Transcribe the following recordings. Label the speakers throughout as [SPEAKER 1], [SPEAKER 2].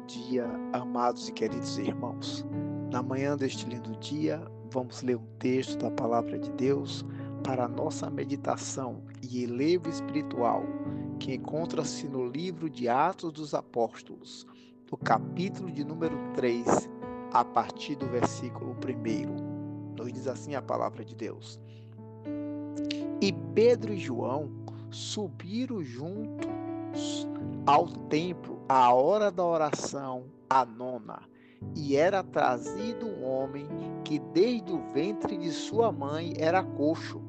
[SPEAKER 1] dia, amados e queridos irmãos. Na manhã deste lindo dia, vamos ler um texto da Palavra de Deus para a nossa meditação e elevo espiritual, que encontra-se no livro de Atos dos Apóstolos, no capítulo de número 3, a partir do versículo 1. Nos diz assim a Palavra de Deus. E Pedro e João subiram juntos ao templo à hora da oração, a nona, e era trazido um homem que desde o ventre de sua mãe era coxo,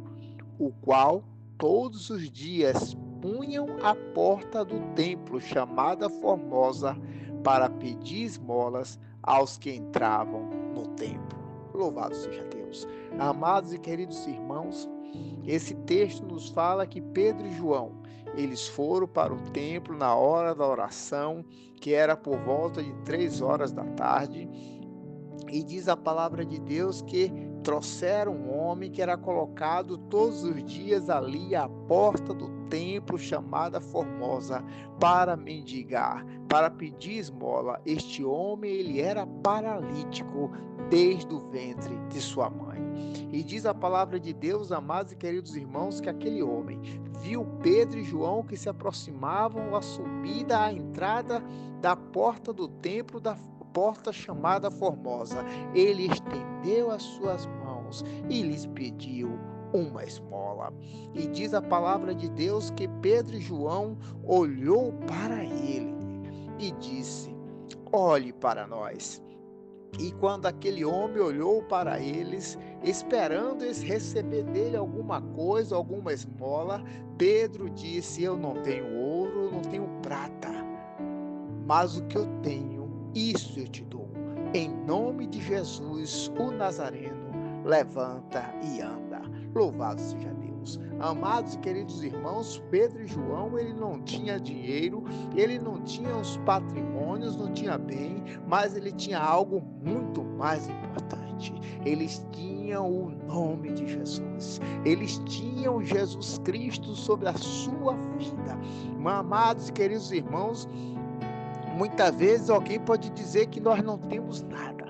[SPEAKER 1] o qual todos os dias punham à porta do templo chamada Formosa para pedir esmolas aos que entravam no templo. Louvado seja Deus. Amados e queridos irmãos, esse texto nos fala que Pedro e João, eles foram para o templo na hora da oração, que era por volta de 3 horas da tarde, e diz a palavra de Deus que trouxeram um homem que era colocado todos os dias ali à porta do templo chamada Formosa para mendigar, para pedir esmola. Este homem, ele era paralítico desde o ventre de sua mãe. E diz a palavra de Deus, amados e queridos irmãos, que aquele homem viu Pedro e João que se aproximavam à subida à entrada da porta do templo, da porta chamada Formosa. Ele estendeu as suas mãos e lhes pediu uma esmola. E diz a palavra de Deus que Pedro e João olhou para ele e disse: olhe para nós. E quando aquele homem olhou para eles, esperando eles receber dele alguma coisa, alguma esmola, Pedro disse: eu não tenho ouro, não tenho prata, mas o que eu tenho, isso eu te dou. Em nome de Jesus, o Nazareno, levanta e anda. Louvado seja Deus. Amados e queridos irmãos, Pedro e João, ele não tinha dinheiro, ele não tinha os patrimônios, não tinha bem, mas ele tinha algo muito mais importante. Eles tinham o nome de Jesus. Eles tinham Jesus Cristo sobre a sua vida. Amados e queridos irmãos, muitas vezes alguém pode dizer que nós não temos nada,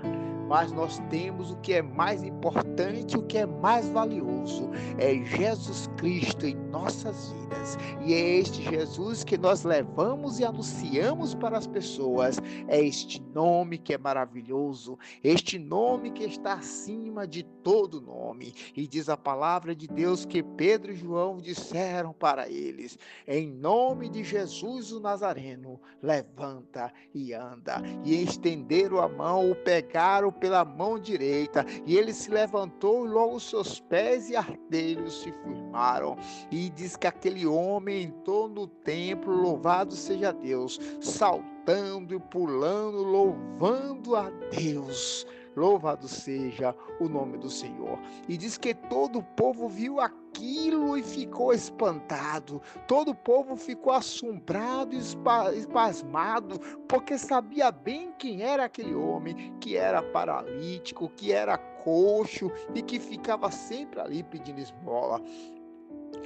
[SPEAKER 1] mas nós temos o que é mais importante, o que é mais valioso, é Jesus Cristo em nossas vidas. E é este Jesus que nós levamos e anunciamos para as pessoas. É este nome que é maravilhoso, este nome que está acima de todo nome. E diz a palavra de Deus que Pedro e João disseram para eles: em nome de Jesus o Nazareno, levanta e anda. E estenderam a mão, o pegaram pela mão direita, e ele se levantou e logo seus pés e artelhos se firmaram. E diz que aquele homem entrou no templo, louvado seja Deus, saltando e pulando, louvando a Deus. Louvado seja o nome do Senhor. E diz que todo o povo viu aquilo e ficou espantado. Todo o povo ficou assombrado e espasmado, porque sabia bem quem era aquele homem, que era paralítico, que era coxo e que ficava sempre ali pedindo esmola.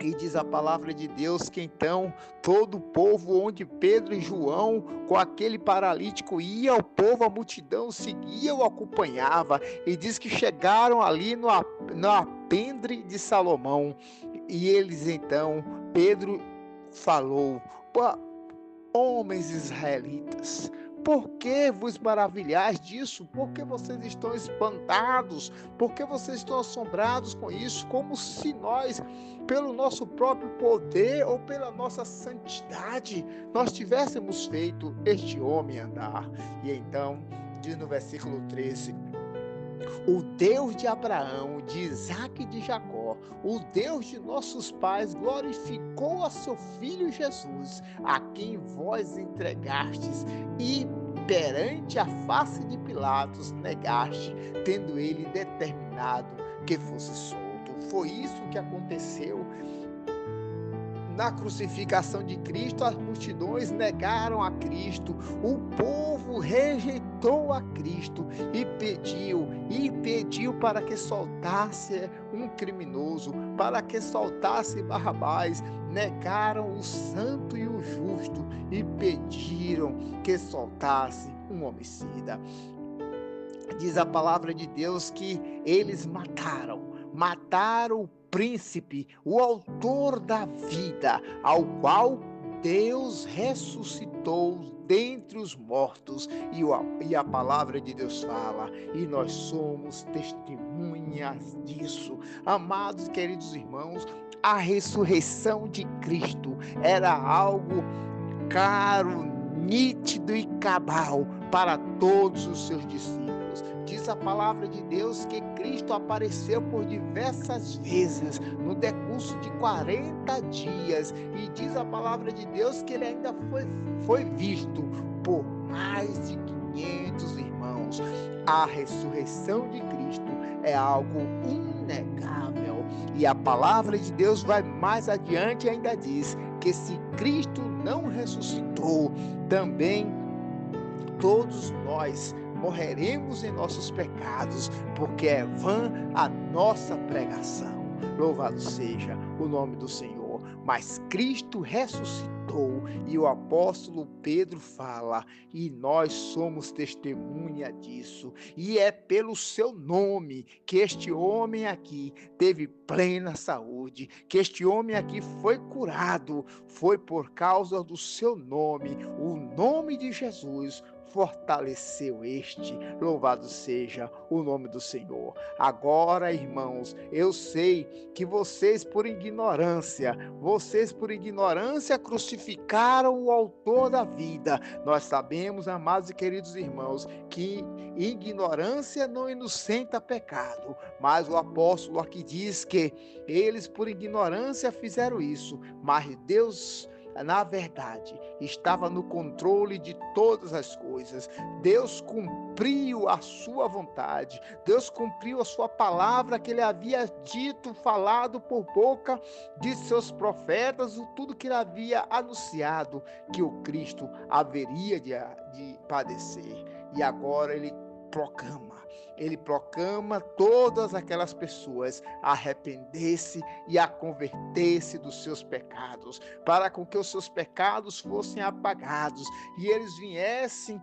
[SPEAKER 1] E diz a palavra de Deus que então todo o povo, onde Pedro e João com aquele paralítico ia, o povo, a multidão seguia, o acompanhava. E diz que chegaram ali no alpendre de Salomão. E eles então, Pedro falou: homens israelitas, por que vos maravilhais disso? Por que vocês estão espantados? Por que vocês estão assombrados com isso? Como se nós, pelo nosso próprio poder ou pela nossa santidade, nós tivéssemos feito este homem andar. E então, diz no versículo 13: o Deus de Abraão, de Isaque e de Jacó, o Deus de nossos pais, glorificou a seu Filho Jesus, a quem vós entregastes e perante a face de Pilatos negaste, tendo ele determinado que fosse solto. Foi isso que aconteceu na crucificação de Cristo. As multidões negaram a Cristo, o povo rejeitou a Cristo e pediu para que soltasse um criminoso, para que soltasse Barrabás. Negaram o santo e o justo e pediram pediram que soltasse um homicida. Diz a palavra de Deus que eles mataram o príncipe, o autor da vida, ao qual Deus ressuscitou dentre os mortos, e a palavra de Deus fala, e nós somos testemunhas disso. Amados e queridos irmãos, a ressurreição de Cristo era algo claro, nítido e cabal para todos os seus discípulos. Diz a palavra de Deus que Cristo apareceu por diversas vezes no decurso de 40 dias, e diz a palavra de Deus que ele ainda foi visto por mais de 500 irmãos. A ressurreição de Cristo é algo inegável, e a palavra de Deus vai mais adiante e ainda diz que se Cristo não ressuscitou, também todos nós morreremos em nossos pecados, porque é vã a nossa pregação. Louvado seja o nome do Senhor. Mas Cristo ressuscitou, e o apóstolo Pedro fala, e nós somos testemunha disso, e é pelo seu nome que este homem aqui teve plena saúde, que este homem aqui foi curado, foi por causa do seu nome, o nome de Jesus fortaleceu este. Louvado seja o nome do Senhor. Agora, irmãos, eu sei que vocês por ignorância crucificaram o autor da vida. Nós sabemos, amados e queridos irmãos, que ignorância não inocenta pecado, mas o apóstolo aqui diz que eles por ignorância fizeram isso, mas Deus, na verdade, estava no controle de todas as coisas. Deus cumpriu a sua vontade, Deus cumpriu a sua palavra que ele havia dito, falado por boca de seus profetas, tudo que ele havia anunciado, que o Cristo haveria de padecer. E agora ele proclama todas aquelas pessoas a arrepender-se e a converter-se dos seus pecados, para com que os seus pecados fossem apagados e eles viessem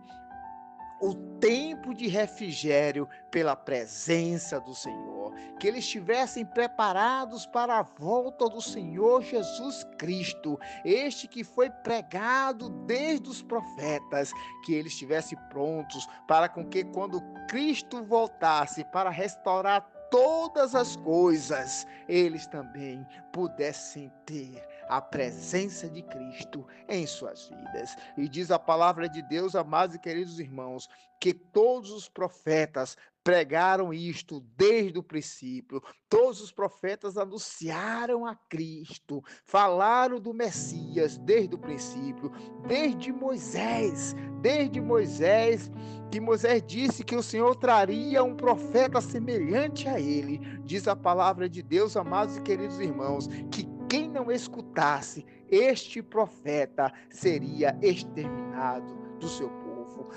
[SPEAKER 1] o tempo de refrigério pela presença do Senhor, que eles estivessem preparados para a volta do Senhor Jesus Cristo, este que foi pregado desde os profetas, que eles estivessem prontos para com que quando Cristo voltasse para restaurar todas as coisas, eles também pudessem ter a presença de Cristo em suas vidas. E diz a palavra de Deus, amados e queridos irmãos, que todos os profetas pregaram isto desde o princípio. Todos os profetas anunciaram a Cristo, falaram do Messias desde o princípio, desde Moisés, que Moisés disse que o Senhor traria um profeta semelhante a ele. Diz a palavra de Deus, amados e queridos irmãos, que quem não escutasse este profeta seria exterminado do seu povo.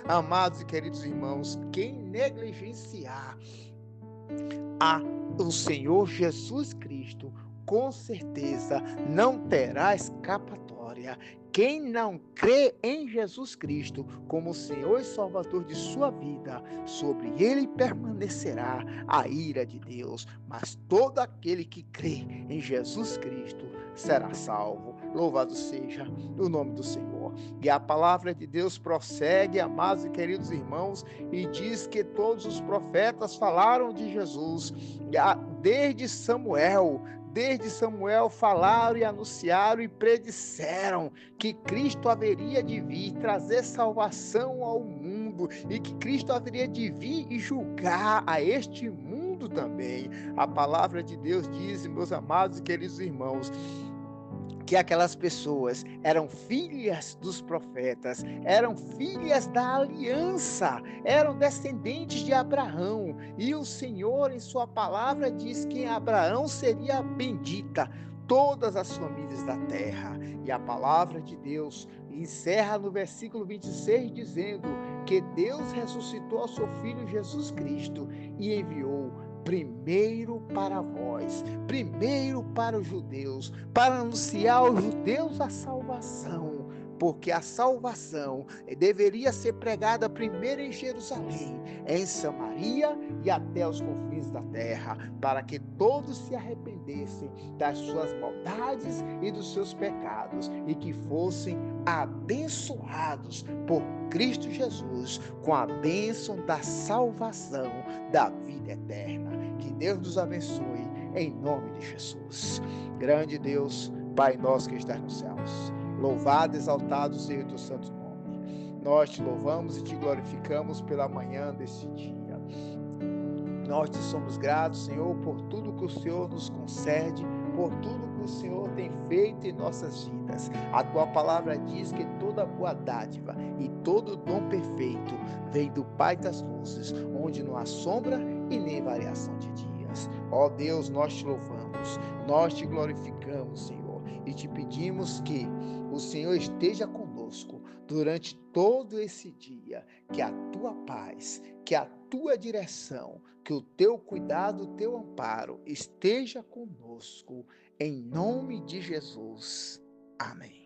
[SPEAKER 1] Amados e queridos irmãos, quem negligenciar o Senhor Jesus Cristo, com certeza não terá escapatória. Quem não crê em Jesus Cristo como Senhor e Salvador de sua vida, sobre ele permanecerá a ira de Deus. Mas todo aquele que crê em Jesus Cristo será salvo. Louvado seja o nome do Senhor. E a palavra de Deus prossegue, amados e queridos irmãos, e diz que todos os profetas falaram de Jesus, desde Samuel falaram e anunciaram e predisseram que Cristo haveria de vir trazer salvação ao mundo, e que Cristo haveria de vir e julgar a este mundo também. A palavra de Deus diz, meus amados e queridos irmãos, que aquelas pessoas eram filhas dos profetas, eram filhas da aliança, eram descendentes de Abraão, e o Senhor em sua palavra diz que em Abraão seria bendita todas as famílias da terra. E a palavra de Deus encerra no versículo 26 dizendo que Deus ressuscitou ao seu Filho Jesus Cristo e enviou primeiro para vós, primeiro para os judeus, para anunciar aos judeus a salvação, porque a salvação deveria ser pregada primeiro em Jerusalém, em Samaria e até os confins da terra, para que todos se arrependessem das suas maldades e dos seus pecados e que fossem abençoados por Cristo Jesus com a bênção da salvação da vida eterna. Que Deus nos abençoe em nome de Jesus. Grande Deus, Pai nosso que estás nos céus, louvado, exaltado seja o teu santo nome. Nós te louvamos e te glorificamos pela manhã desse dia. Nós te somos gratos, Senhor, por tudo que o Senhor nos concede, por tudo que o Senhor tem feito em nossas vidas. A tua palavra diz que toda boa dádiva e todo dom perfeito vem do Pai das luzes, onde não há sombra e nem variação de dias. Ó Deus, nós te louvamos, nós te glorificamos, Senhor, e te pedimos que o Senhor esteja conosco durante todo esse dia, que a tua paz, que a tua direção, que o teu cuidado, o teu amparo esteja conosco, em nome de Jesus. Amém.